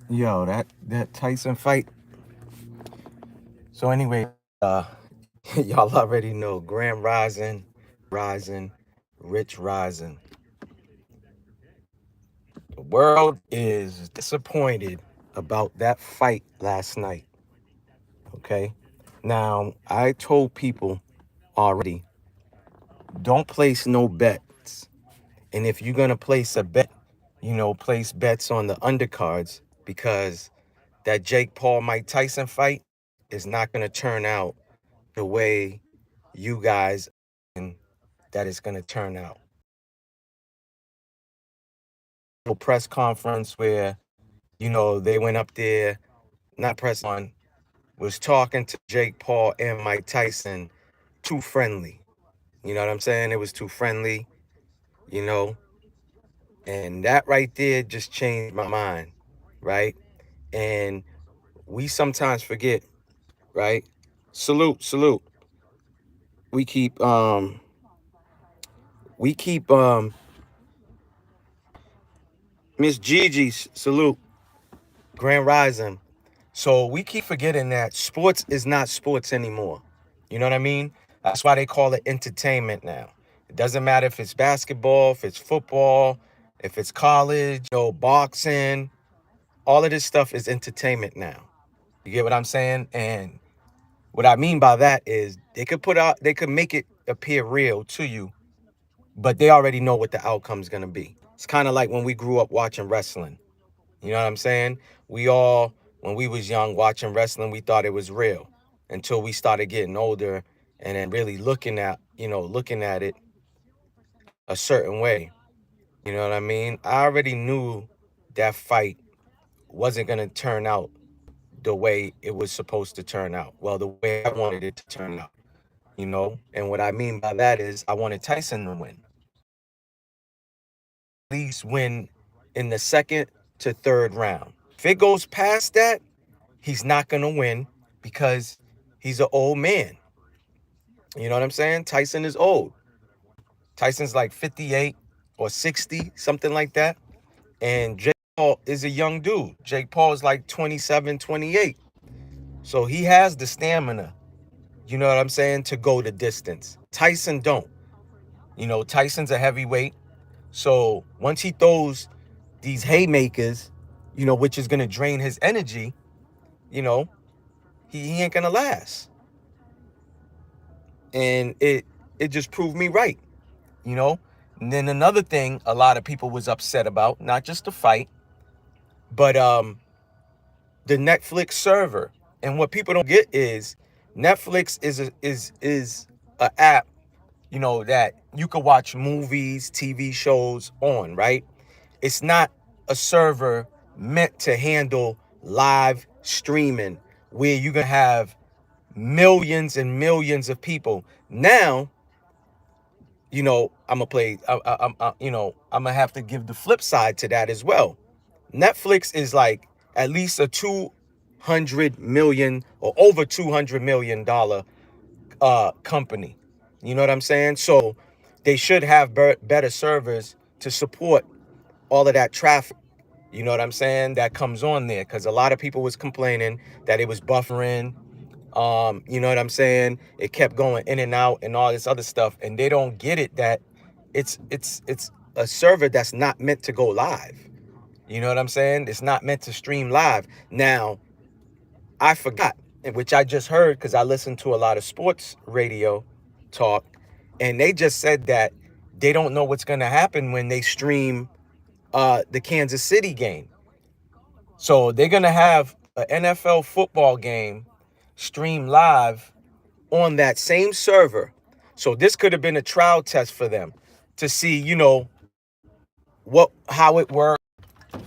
Yo, that Tyson fight. So anyway, y'all already know Grand Rising, Rich Rising. The world is disappointed about that fight last night. Okay. Now I told people already, don't place no bets. And if you're gonna place a bet, place bets on the undercards because that Jake Paul Mike Tyson fight is not gonna turn out the way you guys and that it's gonna turn out. A press conference where, they went up there, not press on, was talking to Jake Paul and Mike Tyson too friendly. You know what I'm saying? It was too friendly, you know, and that right there just changed my mind, right? And we sometimes forget, right? Salute, salute. We keep we keep Miss Gigi's salute, Grand Rising. So we keep forgetting that sports is not sports anymore. You know what I mean? That's why they call it entertainment now. It doesn't matter if it's basketball, if it's football, if it's college, boxing. All of this stuff is entertainment now. You get what I'm saying? And what I mean by that is they could make it appear real to you, but they already know what the outcome's gonna be. It's kind of like when we grew up watching wrestling. You know what I'm saying? We all, when we was young watching wrestling, we thought it was real until we started getting older and then really looking at it a certain way. You know what I mean? I already knew that fight wasn't going to turn out the way it was supposed to turn out. Well, the way I wanted it to turn out, And what I mean by that is I wanted Tyson to win. At least win in the second to third round. If it goes past that, he's not going to win because he's an old man. You know what I'm saying? Tyson is old. Tyson's like 58 or 60, something like that. And Jake Paul is a young dude. Jake Paul is like 27, 28. So he has the stamina, you know what I'm saying, to go the distance. Tyson don't. Tyson's a heavyweight. So once he throws these haymakers, which is going to drain his energy, you know, he ain't going to last. And it just proved me right, you know. And then another thing a lot of people was upset about, not just the fight, but the Netflix server. And what people don't get is Netflix is a app, that you could watch movies, TV shows on, right? It's not a server meant to handle live streaming where you're gonna have millions and millions of people. Now, I'm gonna play. I'm gonna have to give the flip side to that as well. Netflix is like at least a 200 million or over $200 million company. You know what I'm saying? So they should have better servers to support all of that traffic. You know what I'm saying? That comes on there because a lot of people was complaining that it was buffering. You know what I'm saying? It kept going in and out and all this other stuff, and they don't get it that it's a server that's not meant to go live. You know what I'm saying? It's not meant to stream live. Now, I forgot, which I just heard because I listened to a lot of sports radio talk, and they just said that they don't know what's going to happen when they stream the Kansas City game. So they're going to have an NFL football game stream live on that same server. So this could have been a trial test for them to see, how it works,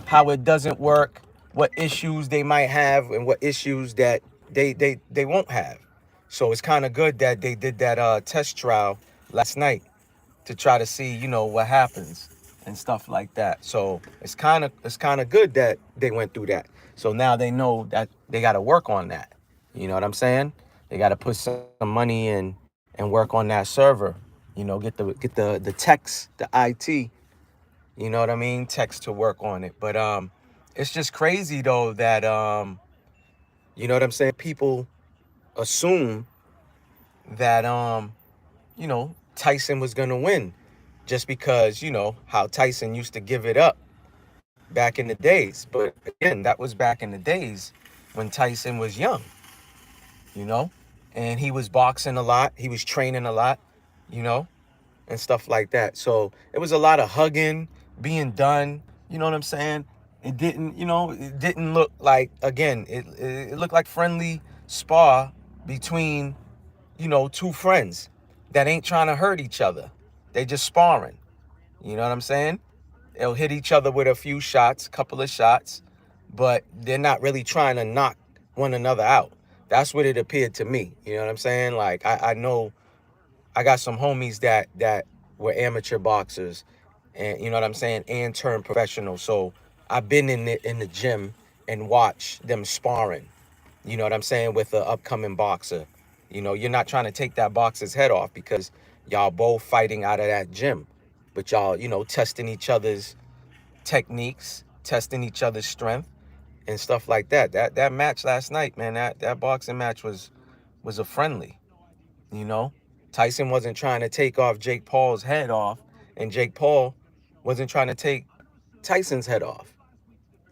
how it doesn't work, what issues they might have, and what issues that they won't have. So it's kind of good that they did that test trial last night to try to see, what happens and stuff like that. So it's kind of good that they went through that. So now they know that they got to work on that. You know what I'm saying? They got to put some money in and work on that server. Get the techs, the IT. You know what I mean? Techs to work on it. But it's just crazy though that you know what I'm saying? People assume that Tyson was gonna win just because, how Tyson used to give it up back in the days. But again, that was back in the days when Tyson was young, you know? And he was boxing a lot, he was training a lot, you know, and stuff like that. So it was a lot of hugging being done, you know what I'm saying? It didn't look like, again, it looked like friendly spar between, two friends that ain't trying to hurt each other. They just sparring. You know what I'm saying? They'll hit each other with a few shots, couple of shots, but they're not really trying to knock one another out. That's what it appeared to me. You know what I'm saying? Like I know I got some homies that were amateur boxers, and you know what I'm saying, and turned professional. So I've been in the gym and watched them sparring. You know what I'm saying, with an upcoming boxer. You're not trying to take that boxer's head off because y'all both fighting out of that gym, but y'all testing each other's techniques, testing each other's strength and stuff like that. That match last night, man, that boxing match was a friendly. You know, Tyson wasn't trying to take off Jake Paul's head off, and Jake Paul wasn't trying to take Tyson's head off.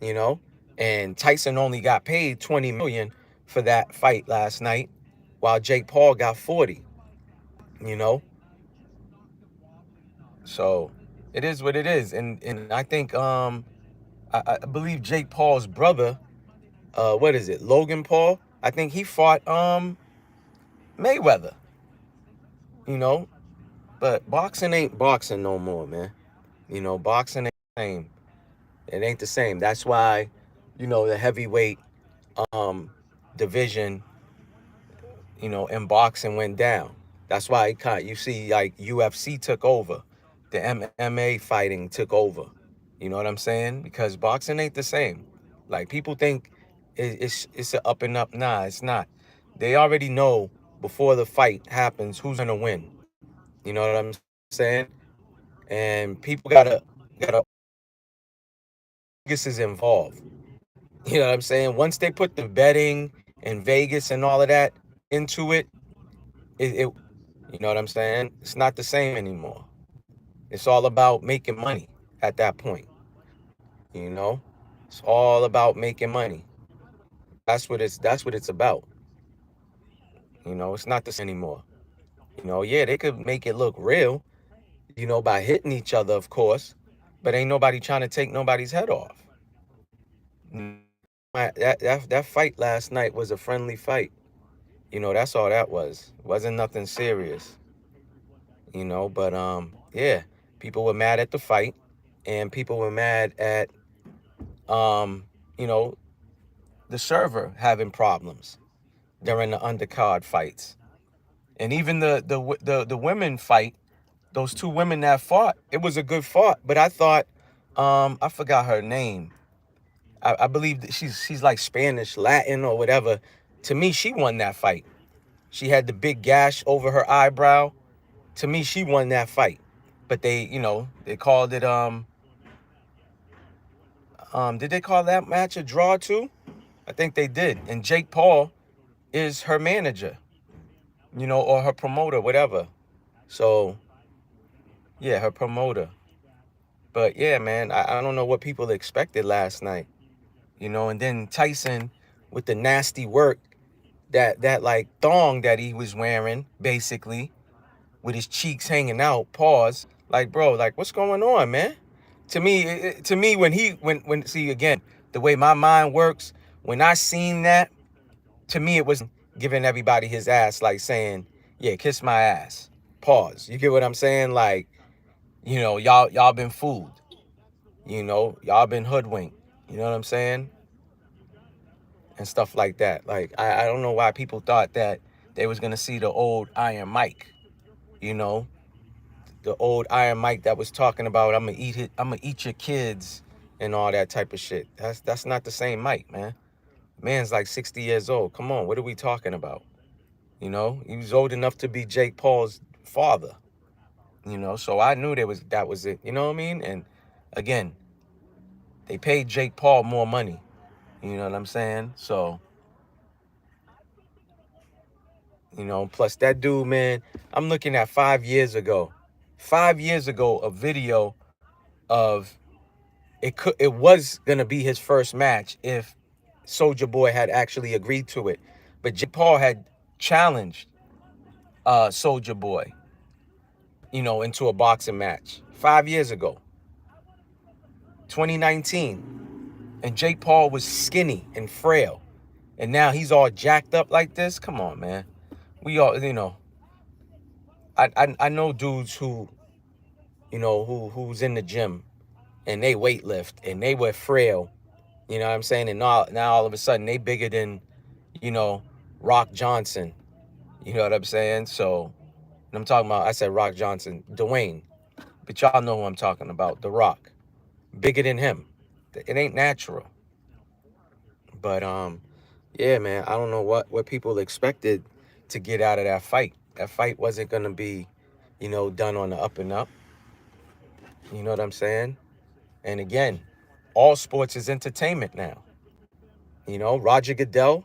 You know, and Tyson only got paid 20 million for that fight last night, while Jake Paul got 40. You know, so it is what it is, and I think I believe Jake Paul's brother, what is it, Logan Paul? I think he fought Mayweather. You know, but boxing ain't boxing no more, man. Boxing ain't the same. It ain't the same. That's why, the heavyweight um division, in boxing went down. That's why you see like UFC took over, the MMA fighting took over. You know what I'm saying? Because boxing ain't the same. Like people think it's a up and up. Nah, it's not. They already know before the fight happens who's gonna win. You know what I'm saying? And people gotta Vegas is involved. You know what I'm saying? Once they put the betting and Vegas and all of that into it, it you know what I'm saying? It's not the same anymore. It's all about making money at that point. You know? It's all about making money. That's what it's about. It's not the same anymore. Yeah, they could make it look real, by hitting each other, of course, but ain't nobody trying to take nobody's head off. That fight last night was a friendly fight. That's all that was. It wasn't nothing serious. But yeah, people were mad at the fight, and people were mad at um, you know, the server having problems during the undercard fights. And even the women fight, those two women that fought, it was a good fight. But I thought, I forgot her name. I believe that she's like Spanish, Latin, or whatever. To me, she won that fight. She had the big gash over her eyebrow. To me, she won that fight. But they called it did they call that match a draw too? I think they did. And Jake Paul is her manager, or her promoter, whatever. So yeah, her promoter. But yeah, man, I don't know what people expected last night. And then Tyson with the nasty work, that like thong that he was wearing, basically, with his cheeks hanging out, pause. Like, bro, like what's going on, man? To me, when see again, the way my mind works, when I seen that, to me it was giving everybody his ass, like saying, yeah, kiss my ass. Pause. You get what I'm saying? Like, y'all been fooled. Y'all been hoodwinked. You know what I'm saying? And stuff like that. Like, I don't know why people thought that they was gonna see the old Iron Mike, you know, the old Iron Mike that was talking about I'm gonna eat your kids and all that type of shit. That's not the same Mike, man. Man's like 60 years old. Come on, what are we talking about? He was old enough to be Jake Paul's father. So I knew that was it. You know what I mean? And again, They paid Jake Paul more money. You know what I'm saying? So, plus that dude, man, I'm looking at 5 years ago. 5 years ago, a video of it was gonna be his first match if Soldier Boy had actually agreed to it. But Jake Paul had challenged Soldier Boy, into a boxing match 5 years ago, 2019. And Jake Paul was skinny and frail. And now he's all jacked up like this. Come on, man. We all, I know dudes who's in the gym and they weight lift and they were frail. You know what I'm saying? And now all of a sudden they bigger than, you know, Rock Johnson. You know what I'm saying? So, and I'm talking about, I said Rock Johnson, Dwayne. But y'all know who I'm talking about, The Rock. Bigger than him. It ain't natural. But yeah, man, I don't know what people expected to get out of that fight. That fight wasn't gonna be, done on the up and up. You know what I'm saying? And again, all sports is entertainment now. Roger Goodell,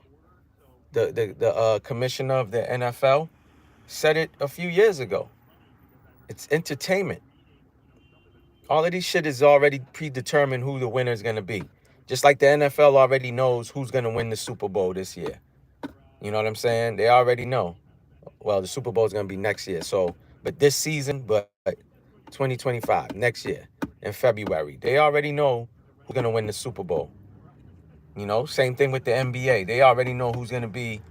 the commissioner of the NFL, said it a few years ago. It's entertainment. All of this shit is already predetermined who the winner is going to be. Just like the NFL already knows who's going to win the Super Bowl this year. You know what I'm saying? They already know. Well, the Super Bowl is going to be next year. But this season, but 2025, next year, in February, they already know who's going to win the Super Bowl. Same thing with the NBA. They already know who's going to be,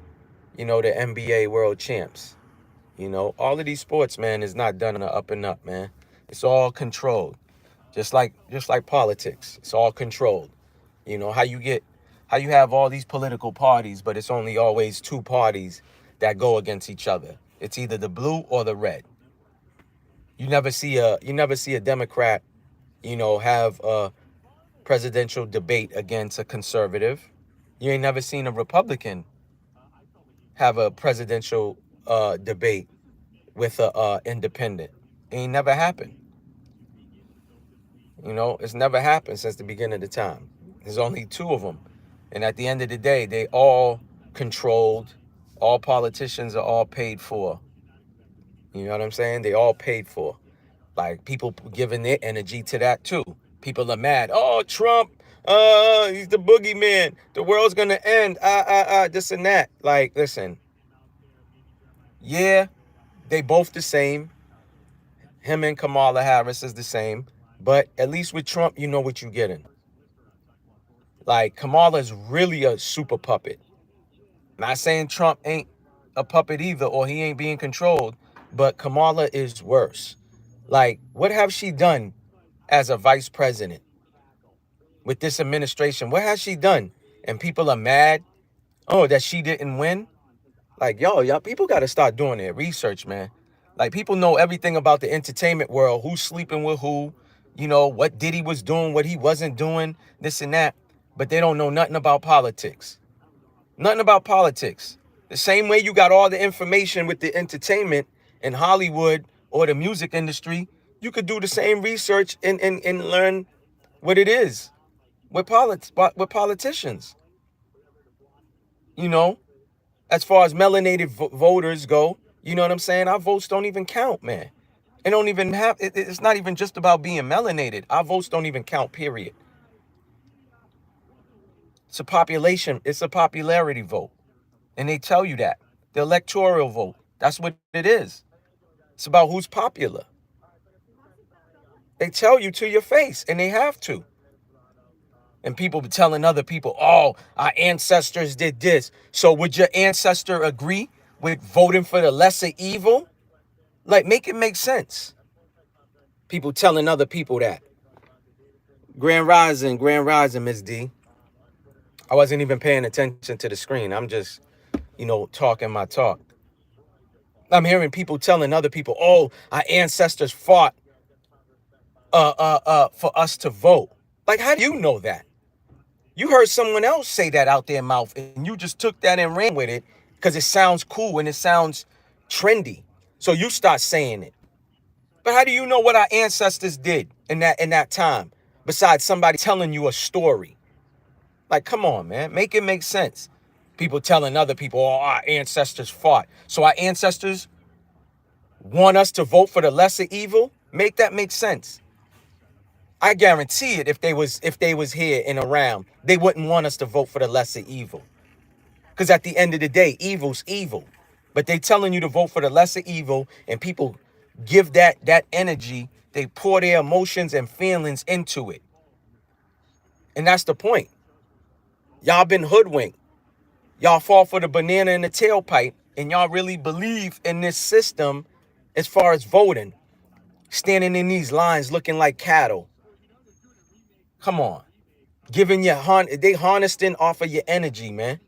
the NBA world champs. All of these sports, man, is not done on the up and up, man. It's all controlled. Just like politics. It's all controlled. How you have all these political parties, but it's only always two parties that go against each other. It's either the blue or the red. You never see a Democrat, have a presidential debate against a conservative. You ain't never seen a Republican have a presidential debate with a independent. It ain't never happened. It's never happened since the beginning of the time. There's only two of them. And at the end of the day, they all controlled. All politicians are all paid for. You know what I'm saying? They all paid for. Like, people giving their energy to that too. People are mad. Oh, Trump, he's the boogeyman. The world's going to end. This and that. Like, listen. Yeah, they both the same. Him and Kamala Harris is the same. But at least with Trump, you know what you're getting. Like, Kamala is really a super puppet. Not saying Trump ain't a puppet either, or he ain't being controlled, but Kamala is worse. Like, what have she done as a vice president with this administration? What has she done? And people are mad, that she didn't win. Like, y'all people got to start doing their research, man. Like, people know everything about the entertainment world, who's sleeping with who, what Diddy was doing, what he wasn't doing, this and that. But they don't know nothing about politics. Nothing about politics. The same way you got all the information with the entertainment in Hollywood or the music industry, you could do the same research and learn what it is with politicians. As far as melanated voters go, you know what I'm saying? Our votes don't even count, man. It don't even have, it's not even just about being melanated. Our votes don't even count, period. It's a popularity vote. And they tell you that. The electoral vote. That's what it is. It's about who's popular. They tell you to your face, and they have to. And people be telling other people, oh, our ancestors did this. So would your ancestor agree with voting for the lesser evil? Like, make it make sense. People telling other people that. Grand Rising, Ms. D. I wasn't even paying attention to the screen. I'm just, talking my talk. I'm hearing people telling other people, oh, our ancestors fought for us to vote. Like, how do you know that? You heard someone else say that out their mouth, and you just took that and ran with it because it sounds cool and it sounds trendy. So you start saying it. But how do you know what our ancestors did in that time? besides somebody telling you a story. Like, come on, man. Make it make sense. People telling other people, oh, our ancestors fought. So our ancestors want us to vote for the lesser evil? Make that make sense. I guarantee it, if they was here and around, they wouldn't want us to vote for the lesser evil. Because at the end of the day, evil's evil. But they telling you to vote for the lesser evil, and people give that energy, they pour their emotions and feelings into it. And that's the point. Y'all been hoodwinked. Y'all fall for the banana in the tailpipe, and y'all really believe in this system as far as voting. Standing in these lines looking like cattle. Come on. Giving your they harnessing off of your energy, man.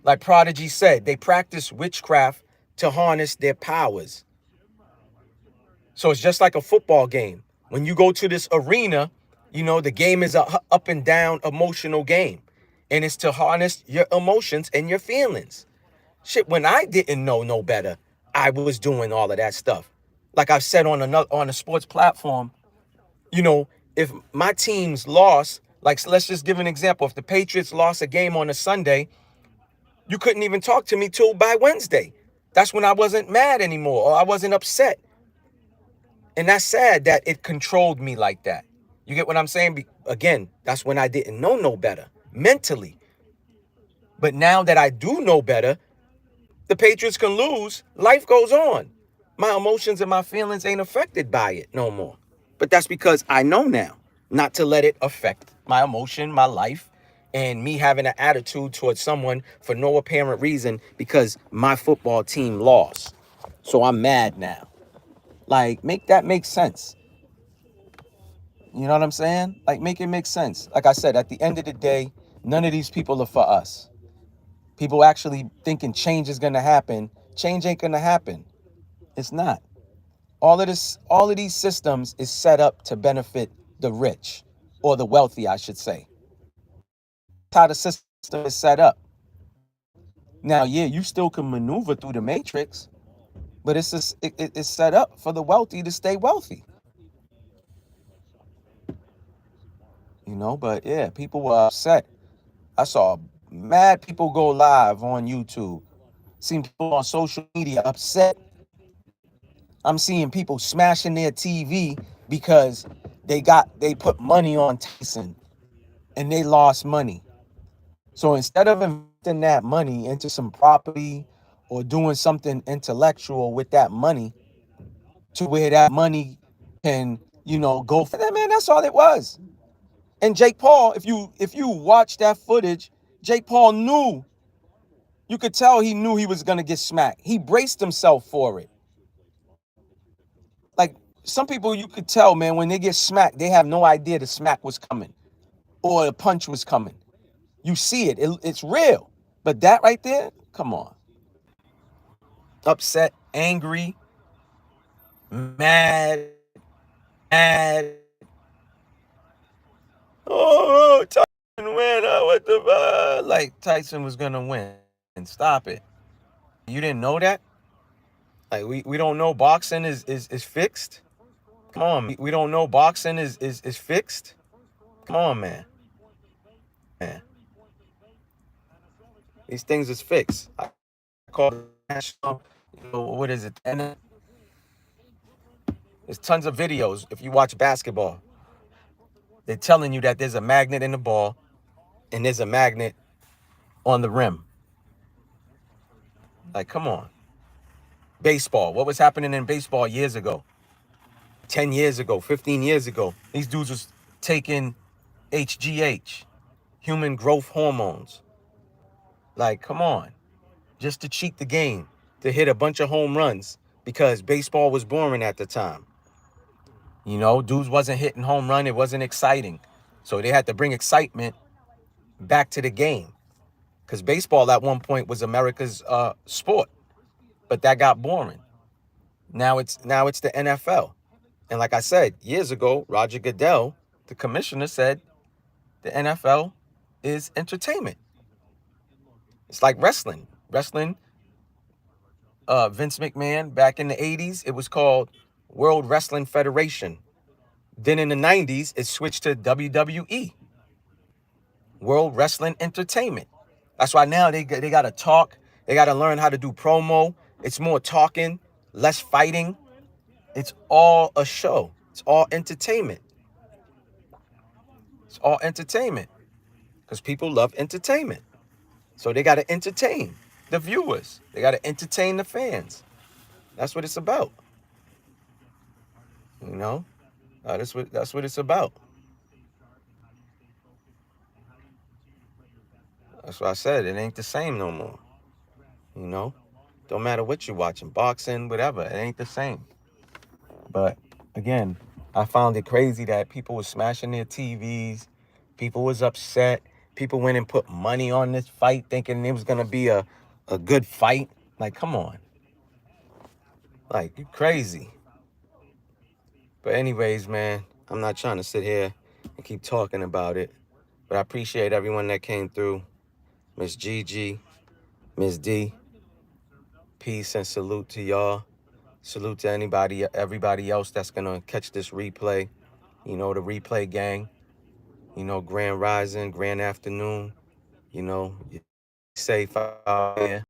Like Prodigy said, they practice witchcraft to harness their powers. So it's just like a football game. When you go to this arena, the game is a up and down emotional game. And it's to harness your emotions and your feelings. Shit, when I didn't know no better, I was doing all of that stuff. Like I've said on a sports platform, if my team's lost, like let's just give an example. If the Patriots lost a game on a Sunday, you couldn't even talk to me till by Wednesday. That's when I wasn't mad anymore, or I wasn't upset. And that's sad that it controlled me like that. You get what I'm saying? Again, that's when I didn't know no better mentally. But now that I do know better, the Patriots can lose. Life goes on. My emotions and my feelings ain't affected by it no more. But that's because I know now not to let it affect my emotion, my life, and me having an attitude towards someone for no apparent reason because my football team lost. So I'm mad now. Like, make that make sense. You know what I'm saying? Like, make it make sense. Like I said, at the end of the day, none of these people are for us. People actually thinking change is going to happen. Change ain't going to happen. It's not. All of these systems is set up to benefit the rich, or the wealthy, I should say. That's how the system is set up. Now, yeah, you still can maneuver through the matrix, but it's set up for the wealthy to stay wealthy. But yeah, people were upset. I saw mad people go live on YouTube. Seen people on social media upset. I'm seeing people smashing their TV because they put money on Tyson and they lost money. So instead of investing that money into some property or doing something intellectual with that money to where that money can, go for that, man, that's all it was. And Jake Paul, if you watch that footage, Jake Paul knew, you could tell he knew he was going to get smacked. He braced himself for it. Like, some people, you could tell, man, when they get smacked, they have no idea the smack was coming or the punch was coming. You see it's real. But that right there, come on. Upset, angry, mad. Oh, Tyson win. What the like Tyson was gonna win. And stop it. You didn't know that? Like we don't know boxing is fixed. Come on, we don't know boxing is fixed. Come on, man. These things is fixed. I call it national. What is it? And there's tons of videos if you watch basketball. They're telling you that there's a magnet in the ball and there's a magnet on the rim. Like, come on. Baseball. What was happening in baseball years ago? 10 years ago, 15 years ago. These dudes was taking HGH, human growth hormones. Like, come on. Just to cheat the game, to hit a bunch of home runs because baseball was boring at the time. Dudes wasn't hitting home run. It wasn't exciting. So they had to bring excitement back to the game. Because baseball at one point was America's sport. But that got boring. Now it's the NFL. And like I said, years ago, Roger Goodell, the commissioner, said the NFL is entertainment. It's like wrestling. Vince McMahon, back in the 80s, it was called World Wrestling Federation. Then in the 90s, it switched to WWE, World Wrestling Entertainment. That's why now they got to talk. They got to learn how to do promo. It's more talking, less fighting. It's all a show. It's all entertainment. It's all entertainment because people love entertainment. So they got to entertain the viewers. They got to entertain the fans. That's what it's about. You know, that's what it's about. That's what I said. It ain't the same no more. You know, don't matter what you're watching, boxing, whatever. It ain't the same. But again, I found it crazy that people were smashing their TVs. People was upset. People went and put money on this fight thinking it was going to be a good fight. Like, come on. Like, you crazy. But anyways, man, I'm not trying to sit here and keep talking about it. But I appreciate everyone that came through. Miss Gigi, Miss D, peace and salute to y'all. Salute to everybody else that's going to catch this replay. You know, the replay gang. You know, grand rising, grand afternoon. You know, safe out there.